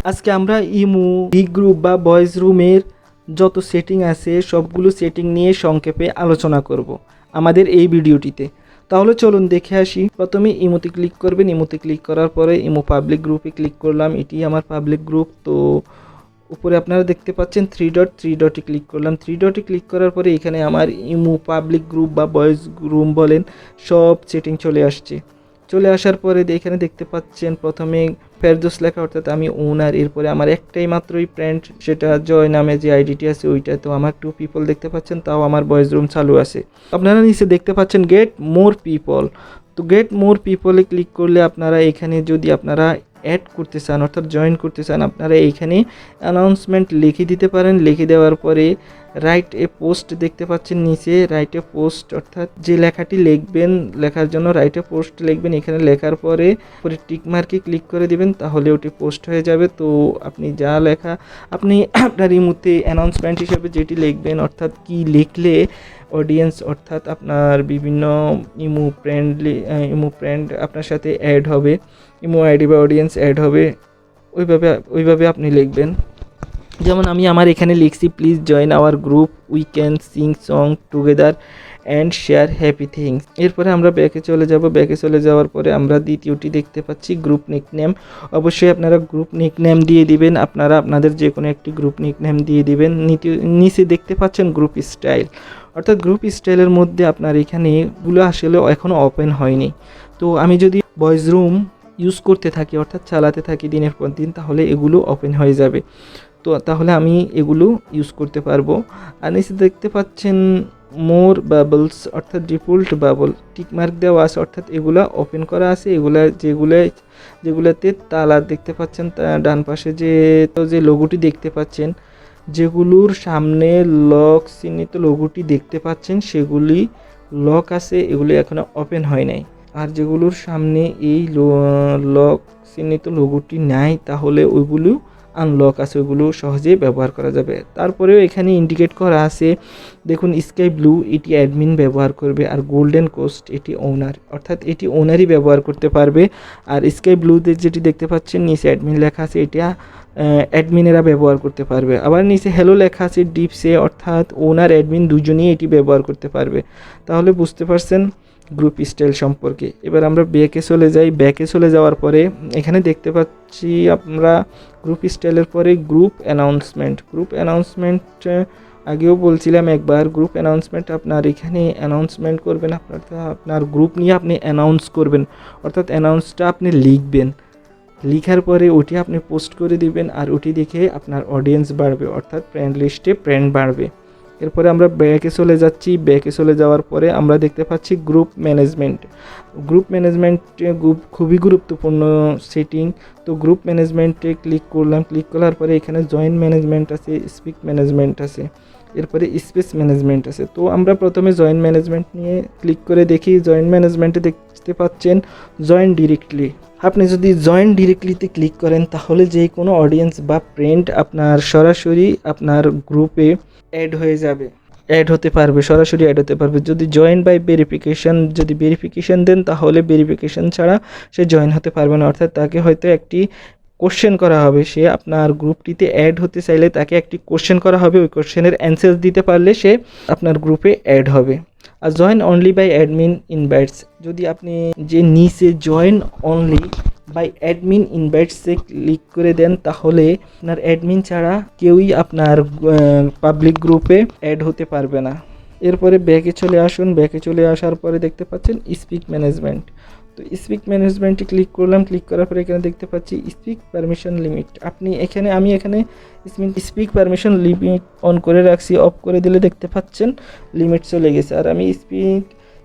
আজকে আমরা imo big group বা ভয়েস রুমের যত সেটিং আছে সবগুলো সেটিং নিয়ে সংক্ষেপে আলোচনা করব আমাদের এই ভিডিওটিতে। তাহলে চলুন দেখে আসি। প্রথমে ইমোতে ক্লিক করবেন। ইমোতে ক্লিক করার পরে ইমো পাবলিক গ্রুপে ক্লিক করলাম। এটি আমার পাবলিক গ্রুপ। তো উপরে আপনারা দেখতে পাচ্ছেন থ্রি ডটে ক্লিক করলাম। থ্রি ডটে ক্লিক করার পরে এখানে আমার ইমো পাবলিক গ্রুপ বা ভয়েস রুম বলেন সব সেটিং চলে আসছে। চলে আসার পরে এখানে দেখতে পাচ্ছেন প্রথমে ফেরদৌস লেখা, অর্থাৎ আমি ওনার। এরপরে আমার একটাই মাত্রই ফ্রেন্ড, সেটা জয় নামে যে আইডিটি আছে ওইটা। তো আমার 2 পিপল দেখতে পাচ্ছেন, তাও আমার ভয়েস রুম চালু আছে। আপনারা নিচে দেখতে পাচ্ছেন গেট মোর পিপল। তো গেট মোর পিপলে ক্লিক করলে আপনারা এখানে যদি আপনারা অ্যাড করতে চান অর্থাৎ জয়েন করতে চান, আপনারা এইখানে অ্যানাউন্সমেন্ট লিখে দিতে পারেন। লিখে দেওয়ার পরে রাইট এ পোস্ট দেখতে পাচ্ছেন নিচে রাইট এ পোস্ট, অর্থাৎ যে লেখাটি লিখবেন লেখার জন্য রাইট এ পোস্ট লিখবেন। এখানে লেখার পরে টিক মার্কে ক্লিক করে দিবেন, তাহলে ওটি পোস্ট হয়ে যাবে। তো আপনি যা লেখা আপনি আপনার ইমোতে অ্যানাউন্সমেন্ট হিসেবে যেটি লিখবেন, অর্থাৎ কি লিখলে অডিয়েন্স অর্থাৎ আপনার বিভিন্ন ইমো ফ্রেন্ড আপনার সাথে অ্যাড হবে, ইমো আইডি বা অডিয়েন্স অ্যাড হবে, ওইভাবে আপনি লিখবেন। যেমন আমি আমার এখানে লিখছি, please join our group, we can sing song together and share happy things. এরপরে আমরা ব্যাকে চলে যাব। ব্যাকে চলে যাওয়ার পরে আমরা দ্বিতীয়টি দেখতে পাচ্ছি গ্রুপ নিকনেম। অবশ্যই আপনারা গ্রুপ নিকনেম দিয়ে দিবেন। আপনারা আপনাদের যে কোনো একটি গ্রুপ নিকনেম দিয়ে দিবেন। নিচে দেখতে পাচ্ছেন গ্রুপ স্টাইল, অর্থাৎ গ্রুপ স্টাইলের মধ্যে আপনার এখানে এগুলো আসলে এখনও ওপেন হয়নি। তো আমি যদি ভয়েস রুম ইউজ করতে থাকি অর্থাৎ চালাতে থাকি দিনের পর দিন, তাহলে এগুলো ওপেন হয়ে যাবে। তো তাহলে আমি এগুলো ইউজ করতে পারবো। আর নিচে দেখতে পাচ্ছেন মোর বাবলস, অর্থাৎ ডিফল্ট বাবল টিকমার্ক দেওয়া আছে, অর্থাৎ এগুলা ওপেন করা আছে। যেগুলাতে তালা দেখতে পাচ্ছেন, ডান পাশে যে লোগোটি দেখতে পাচ্ছেন, যেগুলোর সামনে লক চিহ্নিত লোগোটি দেখতে পাচ্ছেন সেগুলি লক আছে, এগুলি এখনো ওপেন হয় নাই। আর যেগুলোর সামনে এই লক চিহ্নিত লোগোটি নাই, তাহলে ওইগুলো আনলক আছে, ওইগুলো সহজেই ব্যবহার করা যাবে। তারপরেও এখানে ইন্ডিকেট করা আছে, দেখুন স্কাই ব্লু এটি অ্যাডমিন ব্যবহার করবে, আর গোল্ডেন কোস্ট এটি ওনার, অর্থাৎ এটি ওনারই ব্যবহার করতে পারবে। আর স্কাই ব্লুতে যেটি দেখতে পাচ্ছেন নিচে অ্যাডমিন লেখা আছে, এটা অ্যাডমিনেরা ব্যবহার করতে পারবে। আবার নিচে হ্যালো লেখা আছে ডিপসে, অর্থাৎ ওনার অ্যাডমিন দুজনেই এটি ব্যবহার করতে পারবে। তাহলে বুঝতে পারছেন গ্রুপ স্টাইল সম্পর্কে। এবার আমরা ব্যাকে চলে যাই। ব্যাকে চলে যাওয়ার পরে এখানে দেখতে পাচ্ছি আমরা গ্রুপ স্টাইলের পরে গ্রুপ অ্যানাউন্সমেন্ট আগেও বলছিলাম একবার, গ্রুপ অ্যানাউন্সমেন্ট আপনার এখানে অ্যানাউন্সমেন্ট করবেন, আপনার গ্রুপ নিয়ে আপনি অ্যানাউন্স করবেন, অর্থাৎ অ্যানাউন্সটা আপনি লিখবেন। লিখার পরে ওটি আপনি পোস্ট করে দিবেন, আর ওটি দেখে আপনার অডিয়েন্স বাড়বে, অর্থাৎ ফ্রেন্ড লিস্টে ফ্রেন্ড বাড়বে। এরপরে আমরা ব্যাকে চলে যাচ্ছি। ব্যাকে চলে যাওয়ার পরে আমরা দেখতে পাচ্ছি গ্রুপ ম্যানেজমেন্ট খুবই গুরুত্বপূর্ণ সেটিং। তো গ্রুপ ম্যানেজমেন্টে ক্লিক করলাম। ক্লিক করার পরে এখানে জয়েন্ট ম্যানেজমেন্ট আছে, স্পিক ম্যানেজমেন্ট আছে, এরপরে স্পেস ম্যানেজমেন্ট আছে। তো আমরা প্রথমে জয়েন্ট ম্যানেজমেন্ট নিয়ে ক্লিক করে দেখি। জয়েন্ট ম্যানেজমেন্টে দেখতে পাচ্ছেন জয়েন ডিরেক্টলি। আপনি যদি জয়েন ডিরেক্টলিতে ক্লিক করেন, তাহলে যে কোনো অডিয়েন্স বা ফ্রেন্ড আপনার সরাসরি আপনার গ্রুপে অ্যাড হতে পারবে, সরাসরি অ্যাড হতে পারবে। যদি জয়েন বাই ভেরিফিকেশন দেন, তাহলে ভেরিফিকেশন ছাড়া সে জয়েন হতে পারবে না, অর্থাৎ তাকে হয়তো একটি কোশ্চেন করা হবে, সে আপনার গ্রুপটিতে অ্যাড হতে চাইলে তাকে একটি কোশ্চেন করা হবে, ওই কোশ্চেনের অ্যান্সার দিতে পারলে সে আপনার গ্রুপে অ্যাড হবে। আর join only by admin invites, যদি আপনি যে নিচে জয়েন অনলি বাই অ্যাডমিন ইনভাইটসে ক্লিক করে দেন, তাহলে আপনার অ্যাডমিন ছাড়া কেউই আপনার পাবলিক গ্রুপে অ্যাড হতে পারবে না। এরপরে ব্যাকে চলে আসুন। ব্যাকে চলে আসার পরে দেখতে পাচ্ছেন স্পিক ম্যানেজমেন্ট। তো স্পিক ম্যানেজমেন্টে ক্লিক করলাম। ক্লিক করার পরে এখানে দেখতে পাচ্ছি স্পিক পারমিশন লিমিট। আমি এখানে স্পিক পারমিশন লিমিট অন করে রাখছি, অফ করে দিলে দেখতে পাচ্ছেন লিমিট চলে গেছে। আর আমি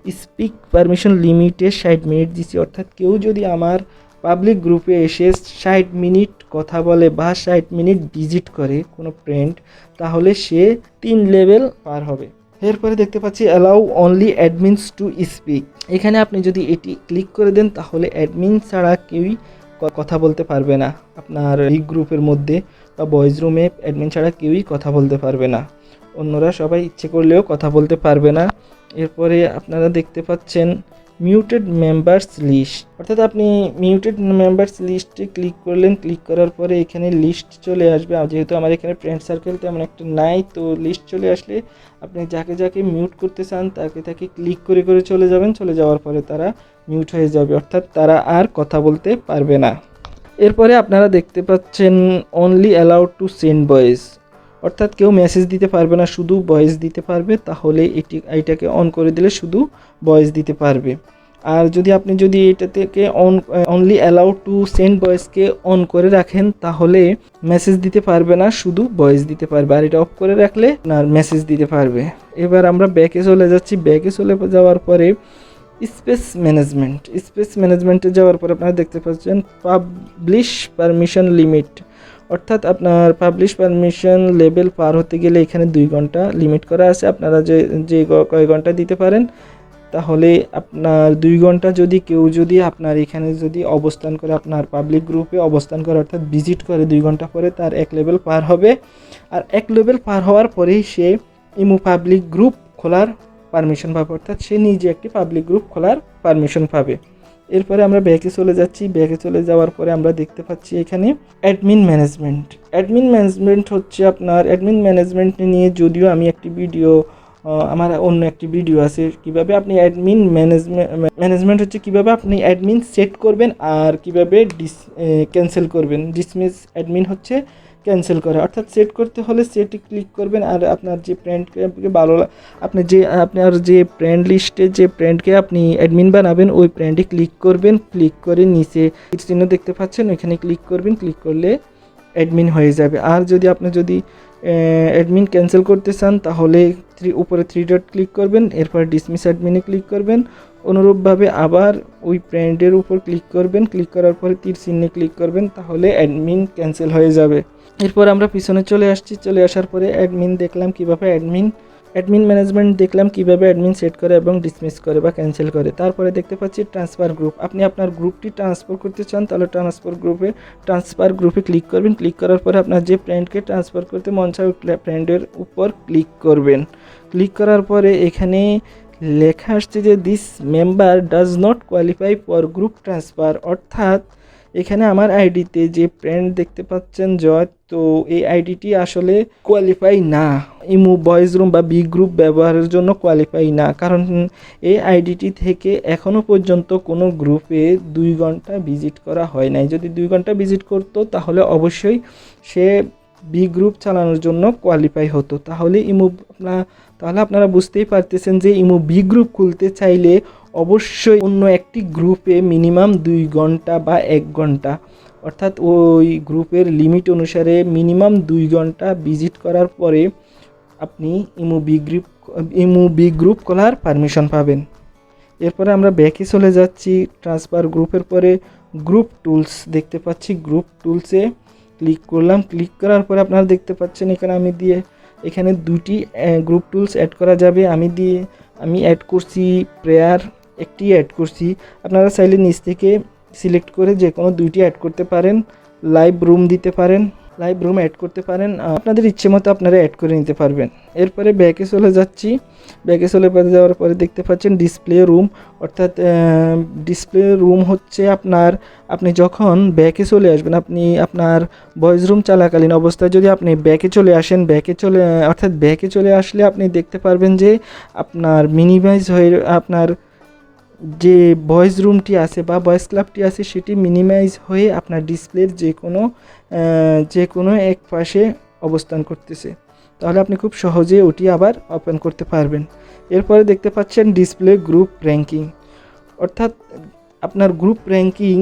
স্পিক পারমিশন লিমিটে 60 মিনিট দিছি, অর্থাৎ কেউ যদি আমার পাবলিক গ্রুপে এসে 60 মিনিট কথা বলে বা 60 মিনিট ভিজিট করে কোনো ফ্রেন্ড, তাহলে সে 3 লেভেল পার হবে। এরপরে দেখতে পাচ্ছি allow only admins to speak. এখানে আপনি যদি এটি ক্লিক করে দেন, তাহলে অ্যাডমিন ছাড়া কেউই কথা বলতে পারবে না। আপনার এই গ্রুপের মধ্যে বা ভয়েস রুমে অ্যাডমিন ছাড়া কেউই কথা বলতে পারবে না, অন্যরা সবাই ইচ্ছে করলেও কথা বলতে পারবে না। এরপরে আপনারা দেখতে পাচ্ছেন মিউটেড মেম্বার্স লিস্ট, অর্থাৎ আপনি মিউটেড মেম্বার্স লিস্টে ক্লিক করলেন, ক্লিক করার পরে এখানে লিস্ট চলে আসবে। যেহেতু আমার এখানে ফ্রেন্ড সার্কেল তেমন একটা নাই, তো লিস্ট চলে আসলে আপনি যাকে যাকে মিউট করতে চান তাকে তাকে ক্লিক করে করে চলে যাবেন। চলে যাওয়ার পরে তারা মিউট হয়ে যাবে, অর্থাৎ তারা আর কথা বলতে পারবে না। এরপরে আপনারা দেখতে পাচ্ছেন only allowed to send voice, অর্থাৎ কেউ মেসেজ দিতে পারবে না, শুধু ভয়েস দিতে পারবে। তাহলে এইটাকে অন করে দিলে শুধু ভয়েস দিতে পারবে। আর আপনি যদি এটা থেকে অনলি অ্যালাউড টু সেন্ড ভয়েসকে অন করে রাখেন তাহলে মেসেজ দিতে পারবে না, শুধু ভয়েস দিতে পারবে। আর এটা অফ করে রাখলে আপনার মেসেজ দিতে পারবে। এবার আমরা ব্যাকে চলে যাচ্ছি। ব্যাকে চলে যাওয়ার পরে স্পেস ম্যানেজমেন্টে যাওয়ার পর আপনারা দেখতে পাচ্ছেন পাবলিশ পারমিশন লিমিট, অর্থাৎ আপনার পাবলিশ পারমিশন লেভেল পার হতে গেলে এখানে 2 ঘন্টা লিমিট করা আছে। আপনারা যে কয় ঘন্টা দিতে পারেন, তাহলে আপনার 2 ঘন্টা কেউ যদি আপনার এখানে অবস্থান করে, আপনার পাবলিক গ্রুপে অবস্থান করে, অর্থাৎ ভিজিট করে 2 ঘন্টা পরে তার 1 লেভেল পার হবে। আর 1 লেভেল পার হওয়ার পরেই সে ইমো পাবলিক গ্রুপ খোলার পারমিশন পাবে, অর্থাৎ সে নিজে একটি পাবলিক গ্রুপ খোলার পারমিশন পাবে। এরপরে আমরা ব্যাকে চলে যাচ্ছি। ব্যাকে চলে যাওয়ার পরে আমরা দেখতে পাচ্ছি এখানে অ্যাডমিন ম্যানেজমেন্ট হচ্ছে আপনার অ্যাডমিন ম্যানেজমেন্ট নিয়ে যদিও আমি একটি ভিডিও, আমার অন্য একটি ভিডিও আছে কিভাবে আপনি অ্যাডমিন ম্যানেজমেন্ট হচ্ছে কিভাবে আপনি অ্যাডমিন সেট করবেন আর কিভাবে ক্যান্সেল করবেন। ডিসমিস অ্যাডমিন হচ্ছে ক্যান্সেল করা, অর্থাৎ সেট করতে হলে সেটে ক্লিক করবেন। আর আপনার যে ফ্রেন্ডকে আপনার যে ফ্রেন্ড লিস্টে যে ফ্রেন্ডকে আপনি অ্যাডমিন বানাবেন ওই ফ্রেন্ডে ক্লিক করবেন। ক্লিক করে নিচে চিহ্ন দেখতে পাচ্ছেন, ওইখানে ক্লিক করবেন। ক্লিক করলে অ্যাডমিন হয়ে যাবে। আর আপনি অ্যাডমিন ক্যান্সেল করতে চান তাহলে উপরে 3 ডট ক্লিক করবেন, এরপর ডিসমিস অ্যাডমিনে ক্লিক করবেন। অনুরূপভাবে আবার ওই ফ্রেন্ডের উপর ক্লিক করবেন, ক্লিক করার পরে তীর চিহ্নে ক্লিক করবেন, তাহলে অ্যাডমিন ক্যান্সেল হয়ে যাবে। এরপর আমরা পিছনে চলে আসছি। চলে আসার পরে অ্যাডমিন দেখলাম কিভাবে অ্যাডমিন ম্যানেজমেন্ট দেখলাম কিভাবে অ্যাডমিন সেট করে এবং ডিসমিস করে বা ক্যান্সেল করে। তারপরে দেখতে পাচ্ছি ট্রান্সফার গ্রুপ। আপনি আপনার গ্রুপটি ট্রান্সফার করতে চান তাহলে ট্রান্সফার গ্রুপে ক্লিক করবেন। ক্লিক করার পরে আপনার যে ফ্রেন্ডকে ট্রান্সফার করতে মন চায় ওই ফ্রেন্ডের উপর ক্লিক করবেন। ক্লিক করার পরে এখানে লেখা আসছে যে this member does not qualify for group transfer, অর্থাৎ এখানে আমার আইডিতে যে ফ্রেন্ড দেখতে পাচ্ছেন জয়, তো এই আইডিটি আসলে কোয়ালিফাই না, ইমো ভয়েস রুম বা বি গ্রুপ ব্যবহারের জন্য কোয়ালিফাই না। কারণ এই আইডিটি থেকে এখনও পর্যন্ত কোনো গ্রুপে 2 ঘন্টা ভিজিট করা হয় নাই। যদি 2 ঘন্টা ভিজিট করতো তাহলে অবশ্যই সে বি গ্রুপ চালানোর জন্য কোয়ালিফাই হতো। তাহলে আপনারা বুঝতেই পারতেছেন যে ইমো বি গ্রুপ খুলতে চাইলে অবশ্যই অন্য একটি গ্রুপে মিনিমাম 2 ঘন্টা বা 1 ঘন্টা, অর্থাৎ ওই গ্রুপের লিমিট অনুসারে মিনিমাম 2 ঘন্টা ভিজিট করার পরে আপনি ইমো বি গ্রুপ খোলার পারমিশন পাবেন। এরপরে আমরা ব্যাকে চলে যাচ্ছি। ট্রান্সফার গ্রুপের পরে গ্রুপ টুলস দেখতে পাচ্ছি। গ্রুপ টুলসে ক্লিক করলাম। ক্লিক করার পরে আপনারা দেখতে পাচ্ছেন এখানে 2টি গ্রুপ টুলস অ্যাড করা যাবে। আমি অ্যাড করছি প্রেয়ার, একটি অ্যাড করছি। আপনারা চাইলে নিচ থেকে সিলেক্ট করে যে কোনো 2টি অ্যাড করতে পারেন। লাইভ রুম দিতে পারেন, লাইভ রুম অ্যাড করতে পারেন, আপনাদের ইচ্ছে মতো আপনারা অ্যাড করে নিতে পারবেন। এরপরে ব্যাকে চলে যাচ্ছি। ব্যাকে চলে যাওয়ার পরে দেখতে পাচ্ছেন ডিসপ্লে রুম, অর্থাৎ ডিসপ্লে রুম হচ্ছে আপনি যখন ব্যাকে চলে আসবেন, আপনি আপনার ভয়েস রুম চলাকালীন অবস্থায় যদি আপনি ব্যাকে চলে আসেন, ব্যাকে চলে আসলে আপনি দেখতে পারবেন যে আপনার মিনিমাইজ হয়ে আপনার যে ভয়েস রুমটি আছে বা ভয়েস ক্লাবটি আছে সেটি মিনিমাইজ হয়ে আপনার ডিসপ্লের যে কোনো এক পাশে অবস্থান করতেছে। তাহলে আপনি খুব সহজে ওটি আবার ওপেন করতে পারবেন। এরপরে দেখতে পাচ্ছেন ডিসপ্লে গ্রুপ র্যাঙ্কিং, অর্থাৎ আপনার গ্রুপ র্যাঙ্কিং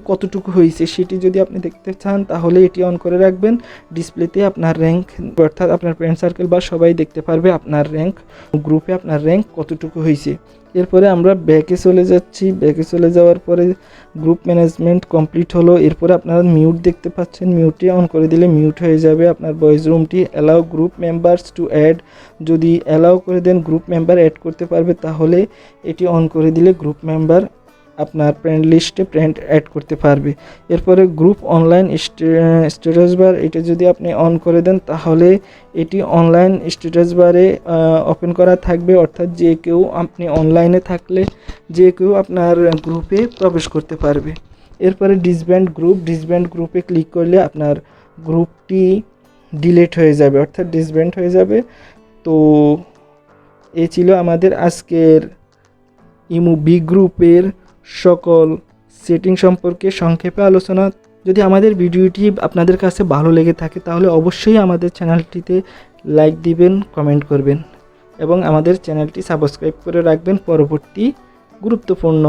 কতটুকু হয়েছে সেটি যদি আপনি দেখতে চান তাহলে এটি অন করে রাখবেন। ডিসপ্লেতে আপনার র্যাঙ্ক, অর্থাৎ আপনার ফ্রেন্ড সার্কেল বা সবাই দেখতে পারবে আপনার র্যাঙ্ক, গ্রুপে আপনার র্যাঙ্ক কতটুকু হয়েছে। এরপরে আমরা ব্যাকে চলে যাচ্ছি। ব্যাকে চলে যাওয়ার পরে গ্রুপ ম্যানেজমেন্ট কমপ্লিট হলো। এরপরে আপনারা মিউট দেখতে পাচ্ছেন, মিউটে অন করে দিলে মিউট হয়ে যাবে আপনার ভয়েস রুমটি। Allow group members to add, যদি অ্যালাউ করে দেন গ্রুপ মেম্বার অ্যাড করতে পারবে, তাহলে এটি অন করে দিলে গ্রুপ মেম্বার আপনার ফ্রেন্ড লিস্টে ফ্রেন্ড অ্যাড করতে পারবে। এরপরে গ্রুপ অনলাইন স্ট্যাটাস বার, এটা যদি আপনি অন করে দেন তাহলে এটি অনলাইন স্ট্যাটাস বারে ওপেন করা থাকবে, অর্থাৎ যে কেউ আপনি অনলাইনে থাকলে যে কেউ আপনার গ্রুপে প্রবেশ করতে পারবে। এরপরে ডিসব্যান্ড গ্রুপে ক্লিক করলে আপনার গ্রুপটি ডিলিট হয়ে যাবে, অর্থাৎ ডিসব্যান্ড হয়ে যাবে। তো এই ছিল আমাদের আজকের ইমো বি গ্রুপের সকল সেটিং সম্পর্কে সংক্ষেপে আলোচনা। যদি আমাদের ভিডিওটি আপনাদের কাছে ভালো লেগে থাকে তাহলে অবশ্যই আমাদের চ্যানেলটিতে লাইক দিবেন, কমেন্ট করবেন এবং আমাদের চ্যানেলটি সাবস্ক্রাইব করে রাখবেন পরবর্তী গুরুত্বপূর্ণ